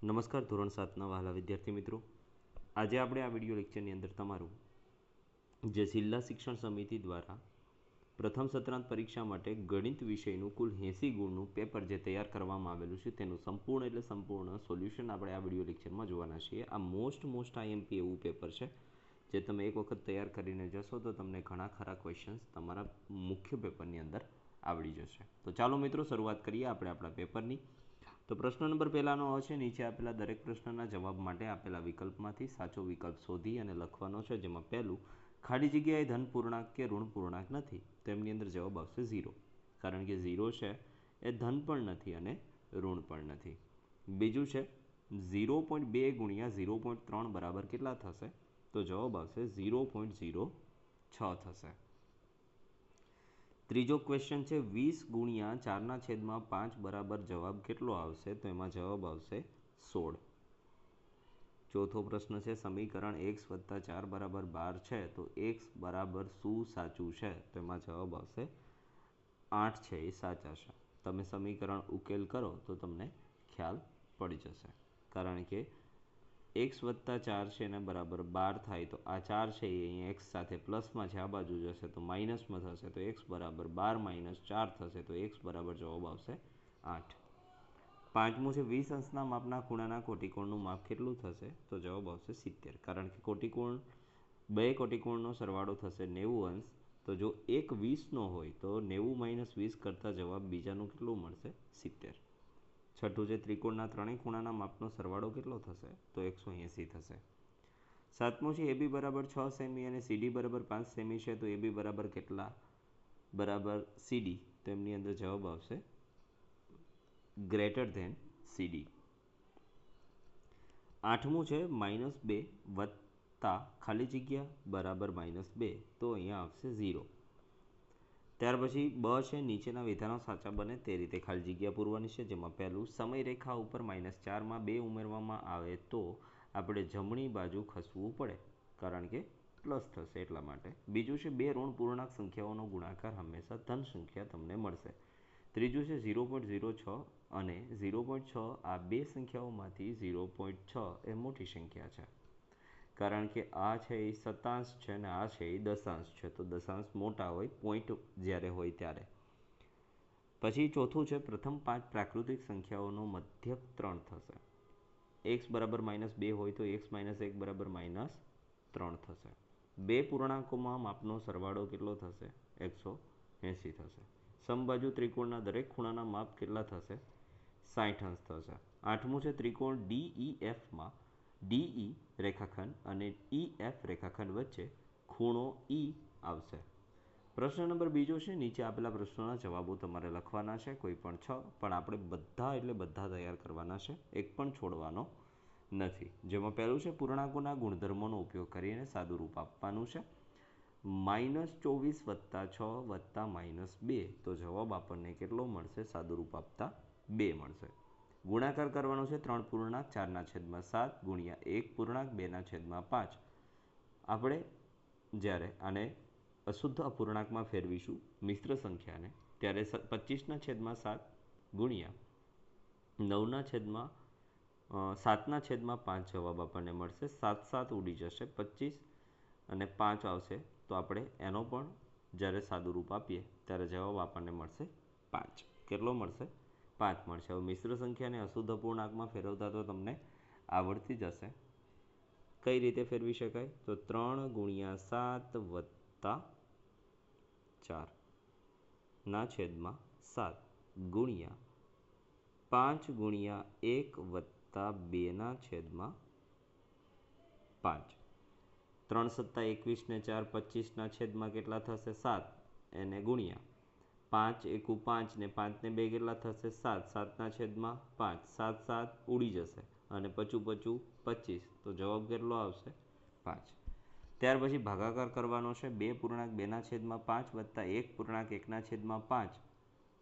નમસ્કાર ધોરણ 7ના વહાલા વિદ્યાર્થી મિત્રો, આજે આપણે આ વિડીયો લેક્ચરની અંદર તમારું જે જિલ્લા શિક્ષણ સમિતિ દ્વારા પ્રથમ સત્રાંત પરીક્ષા માટે ગણિત વિષયનું કુલ 80 ગુણનું પેપર જે તૈયાર કરવામાં આવેલું છે તેનું સંપૂર્ણ સોલ્યુશન આપણે આ વિડીયો લેક્ચરમાં જોવાના છીએ. આ મોસ્ટ IMP એવું પેપર છે જે તમે એક વખત તૈયાર કરીને જશો તો તમને ઘણા ખરા ક્વેશ્ચન્સ તમારા મુખ્ય પેપરની અંદર આવડી જશે. તો ચાલો મિત્રો શરૂઆત કરીએ આપણે આપણા પેપરની. તો પ્રશ્ન નંબર પહેલાનો છે, નીચે આપેલા દરેક પ્રશ્નના જવાબ માટે આપેલા વિકલ્પમાંથી સાચો વિકલ્પ શોધી અને લખવાનો છે, જેમાં પહેલું ખાલી જગ્યાએ ધન પૂર્ણાંક કે ઋણ પૂર્ણાંક નથી, તેમની અંદર જવાબ આવશે 0, કારણ કે 0 છે એ ધન પણ નથી અને ઋણ પણ નથી. બીજું છે 0.2 ગુણ્યા 0.3 બરાબર કેટલા થશે, તો જવાબ આવશે 0.06 થશે. ત્રીજો ક્વેશ્ચન છે 20 ગુણ્યા 4/5 બરાબર જવાબ કેટલો આવશે, તો એમાં જવાબ આવશે 16. ચોથો પ્રશ્ન છે સમીકરણ x + 4 = 12 છે, તો x બરાબર શું સાચું છે, તો એમાં જવાબ આવશે 8 છે એ સાચા છે. તમે સમીકરણ ઉકેલ કરો તો તમને ખ્યાલ પડી જશે, કારણ કે x + 4 છે એને બરાબર 12 થાય તો આ 4 છે એ અહીંયા x સાથે પ્લસમાં છે, આ બાજુ જશે તો માઇનસમાં થશે, તો x બરાબર 12 - 4 થશે, તો x બરાબર જવાબ આવશે 8. પાંચમું છે 20 અંશના માપના ખૂણાના કોટિકોણનું માપ કેટલું થશે, તો જવાબ આવશે 70, કારણ કે બે કોટિકોણનો સરવાળો થશે 90 અંશ, તો જો એક 20નો હોય તો 90 - 20 કરતાં જવાબ બીજાનું કેટલું મળશે, 70. છઠ્ઠું છે ત્રિકોણના ત્રણેય ખૂણાના માપનો સરવાળો કેટલો થશે, તો 180 થશે. સાતમું છે AB બરાબર 6 સેમી અને CD બરાબર 5 સેમી છે, તો AB બરાબર કેટલા બરાબર CD, તો એમની અંદર જવાબ આવશે > CD. આઠમું છે -2 વત્તા ખાલી જગ્યા બરાબર -2, તો અહીંયા આવશે 0. ત્યાર પછી બ છે નીચેના વિધાનો સાચા બને તે રીતે ખાલી જગ્યા પૂરવાની છે, જેમાં પહેલું સમયરેખા ઉપર -4માં 2 ઉમેરવામાં આવે તો આપણે જમણી બાજુ ખસવું પડે, કારણ કે પ્લસ થશે એટલા માટે. બીજું છે 2 ઋણ પૂર્ણાંક સંખ્યાઓનો ગુણાકાર હંમેશા ધન સંખ્યા તમને મળશે. ત્રીજું છે 0.06 અને 0.6 આ બે સંખ્યાઓમાંથી 0.6 એ મોટી સંખ્યા છે, કારણ કે આ છે એ શતાંશ છે અને આ છે એ દશાંશ છે, તો દશાંશ મોટા હોય પોઈન્ટ જ્યારે હોય ત્યારે. પછી ચોથું છે પ્રથમ 5 પ્રાકૃતિક સંખ્યાઓનો મધ્યક 3 થશે. x બરાબર -2 હોય તો x - 1 બરાબર -3 થશે. બે પૂર્ણાંકોમાં માપનો સરવાળો કેટલો થશે, 180 થશે. સમબાજુ ત્રિકોણના દરેક ખૂણાના માપ કેટલા થશે, 60 અંશ થશે. આઠમું છે ત્રિકોણ DEFમાં DE રેખાખંડ અને EF રેખાખંડ વચ્ચે ખૂણો E આવશે. પ્રશ્ન નંબર બીજો છે નીચે આપેલા પ્રશ્નોના જવાબો તમારે લખવાના છે, કોઈ પણ 6, પણ આપણે બધા તૈયાર કરવાના છે, એક પણ છોડવાનો નથી. જેમાં પહેલું છે પૂર્ણાંકોના ગુણધર્મોનો ઉપયોગ કરીને સાદું રૂપ આપવાનું છે. -24 + 6 + -2, તો જવાબ આપણને કેટલો મળશે, સાદું રૂપ આપતા 2 મળશે. ગુણાકાર કરવાનો છે 3 પૂર્ણાંક 4/7 ગુણ્યા 1 પૂર્ણાંક 2/5. આપણે જ્યારે આને અશુદ્ધ અપૂર્ણાંકમાં ફેરવીશું મિશ્ર સંખ્યાને, ત્યારે 25/7 ગુણ્યા 7/5 જવાબ આપણને મળશે. 7 ઉડી જશે, 25 અને 5 આવશે, તો આપણે એનો પણ જ્યારે સાદું રૂપ આપીએ ત્યારે જવાબ આપણને મળશે 5. કેટલો મળશે, 5 મળશે. હવે મિશ્ર સંખ્યાને અશુદ્ધ અપૂર્ણાંકમાં ફેરવતા તો તમને આવડતી જ હશે. કઈ રીતે ફેરવી શકાય, તો 3/7 + 4/7 ગુણ્યા 5/1 + 2/5. 3 × 7 = 21 ને 4 = 25 કેટલા થશે, 7, એને ગુણ્યા 5 × 1 = 5 ને 5 ને 2 કેટલા થશે, 7, 7/5, 7 ઉડી જશે અને પચું 25, તો જવાબ કેટલો આવશે, 5. ત્યાર પછી ભાગાકાર કરવાનો છે 2 પૂર્ણાંક 2/5 વત્તા 1 પૂર્ણાંક 1/5.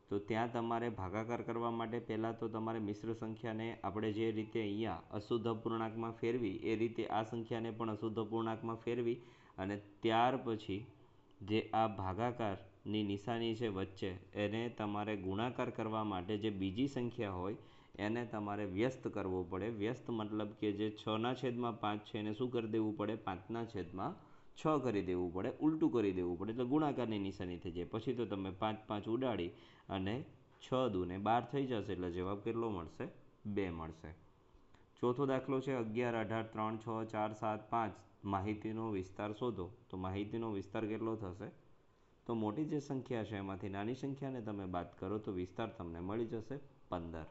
તો ત્યાં તમારે ભાગાકાર કરવા માટે પહેલાં તો તમારે મિશ્ર સંખ્યાને આપણે જે રીતે અહીંયા અશુદ્ધ અપૂર્ણાંકમાં ફેરવી એ રીતે આ સંખ્યાને પણ અશુદ્ધ અપૂર્ણાંકમાં ફેરવી અને ત્યાર પછી જે આ ભાગાકારની નિશાની છે વચ્ચે, એને તમારે ગુણાકાર કરવા માટે જે બીજી સંખ્યા હોય એને તમારે વ્યસ્ત કરવો પડે. વ્યસ્ત મતલબ કે જે 6/5 છે એને શું કરી દેવું પડે? 5/6 કરી દેવું પડે, ઉલટું કરી દેવું પડે, એટલે ગુણાકારની નિશાની થઈ જાય. પછી તો તમે 5 5 ઉડાડી અને 6 દૂને 12 થઈ જશે, એટલે જવાબ કેટલો મળશે? 2 મળશે. ચોથો દાખલો છે 11, 18, 3, 6, 4, 7, 5. માહિતીનો વિસ્તાર શોધો. તો માહિતીનો વિસ્તાર કેટલો થશે? તો મોટી જે સંખ્યા છે એમાંથી નાની સંખ્યાને તમે બાદ કરો તો વિસ્તાર તમને મળી જશે 15.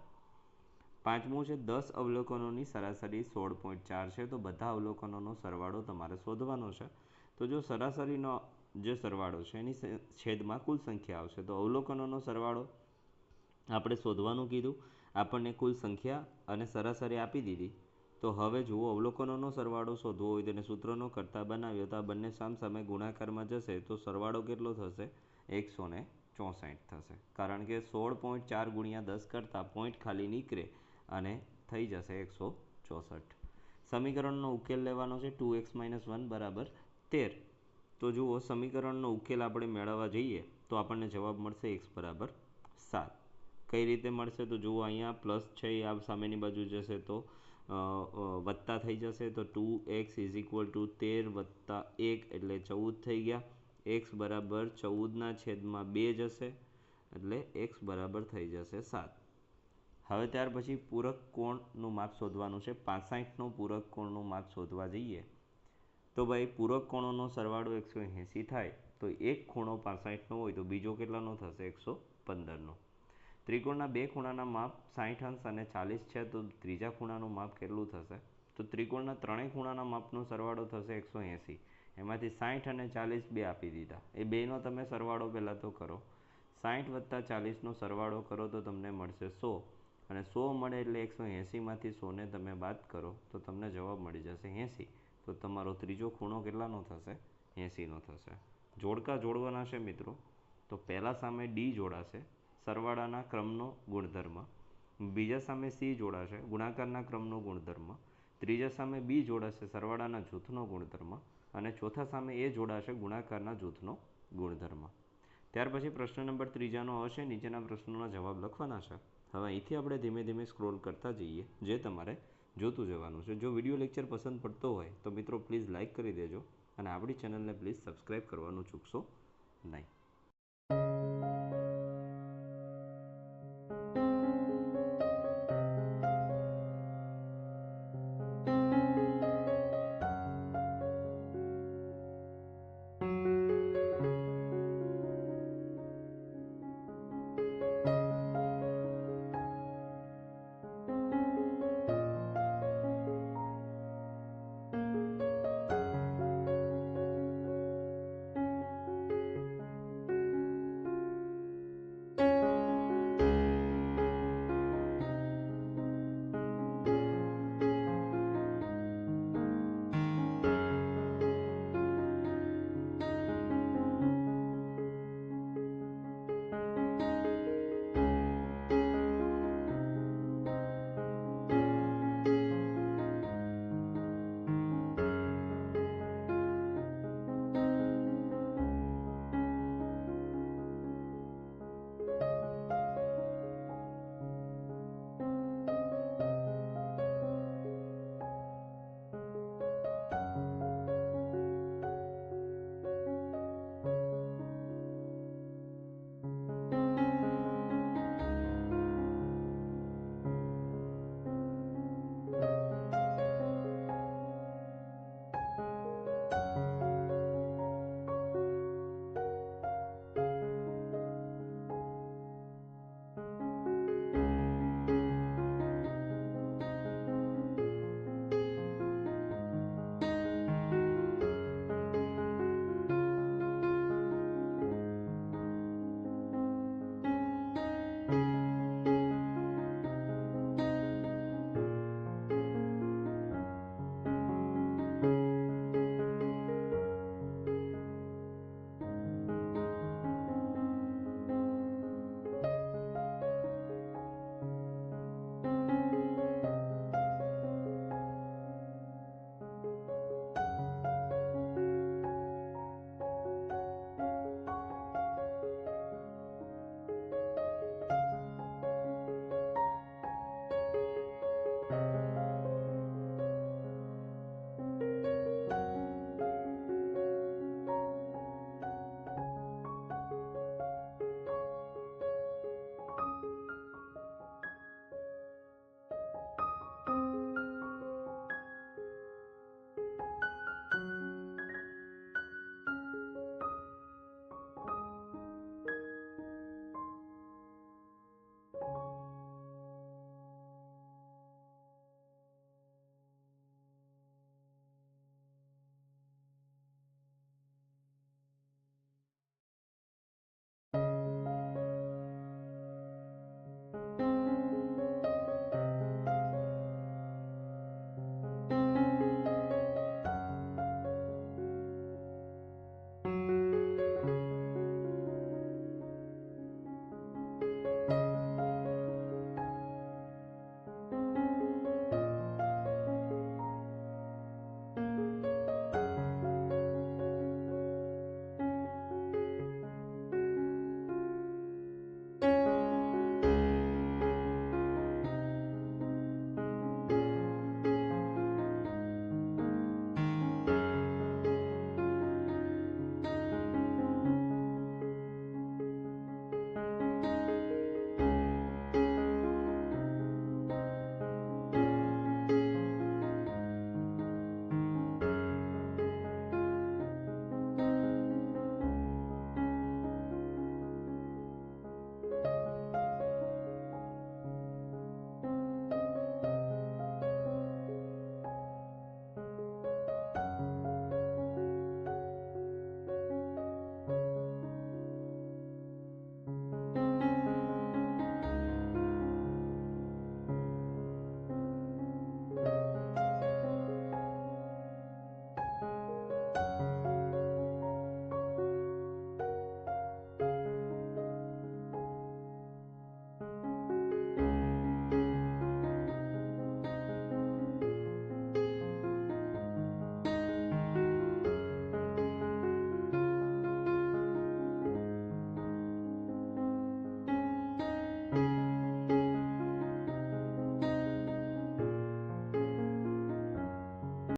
પાંચમું છે 10 અવલોકનોની સરાસરી 16.4 છે. તો બધા અવલોકનોનો સરવાળો તમારે શોધવાનો છે. તો જો સરાસરીનો જે સરવાળો છે એની છેદમાં કુલ સંખ્યા આવશે. તો અવલોકનોનો સરવાળો આપણે શોધવાનું કીધું, આપણને કુલ સંખ્યા અને સરાસરી આપી દીધી. તો હવે જુઓ, અવલોકનોનો સરવાળો શોધવો હોય તેને સૂત્રનો કરતા બનાવ્યો તો આ બંને સામસામે ગુણાકારમાં જશે તો સરવાળો કેટલો થશે? 164 થશે. કારણ કે 16.4 ગુણ્યા 10 કરતાં પોઈન્ટ ખાલી નીકળે અને થઈ જશે 164. સમીકરણનો ઉકેલ લેવાનો છે 2x - 1 = 13. તો જુઓ, સમીકરણનો ઉકેલ આપણે મેળવવા જઈએ તો આપણને જવાબ મળશે x = 7. કઈ રીતે મળશે? તો જુઓ, અહીંયા પ્લસ છે એ આ સામેની બાજુ જશે તો વત્તા થઈ જશે. તો 2x = 13 + 1 એટલે 14 થઈ ગયા. x = 14/2 જશે એટલે x બરાબર થઈ જશે 7. હવે ત્યાર પછી પૂરક કોણનું માપ શોધવાનું છે. 65નો પૂરક કોણનું માપ શોધવા જઈએ તો ભાઈ પૂરક કોણોનો સરવાળો 180 થાય. તો એક ખૂણો 65નો હોય તો બીજો કેટલાનો થશે? 115નો. ત્રિકોણના બે ખૂણાના માપ 60 અંશ અને 40 છે. તો ત્રીજા ખૂણાનું માપ કેટલું થશે? તો ત્રિકોણના ત્રણેય ખૂણાના માપનો સરવાળો થશે 180. એમાંથી 60 અને 40 બે આપી દીધા. એ બેનો તમે સરવાળો પહેલાં તો કરો. 60 + 40નો સરવાળો કરો તો તમને મળશે 100. અને 100 મળે એટલે 180માંથી 100ને તમે બાદ કરો તો તમને જવાબ મળી જશે 80. તો તમારો ત્રીજો ખૂણો કેટલાનો થશે? 80નો થશે. જોડકા જોડવાના છે મિત્રો. તો પહેલા સામે ડી જોડાશે, સરવાળાના ક્રમનો ગુણધર્મ. બીજા સામે સી જોડાશે, ગુણાકારના ક્રમનો ગુણધર્મ. ત્રીજા સામે બી જોડાશે, સરવાળાના જૂથનો ગુણધર્મ. અને ચોથા સામે એ જોડાશે, ગુણાકારના જૂથનો ગુણધર્મ. ત્યાર પછી પ્રશ્ન નંબર 3નો હશે. નીચેના પ્રશ્નોના જવાબ લખવાના છે. હવે અહીંથી આપણે ધીમે ધીમે સ્ક્રોલ કરતા જઈએ, જે તમારે જોતું જવાનું છે. જો વિડીયો લેક્ચર પસંદ પડતો હોય તો મિત્રો પ્લીઝ લાઇક કરી દેજો અને આપણી ચેનલને પ્લીઝ સબસ્ક્રાઈબ કરવાનું ચૂકશો નહીં.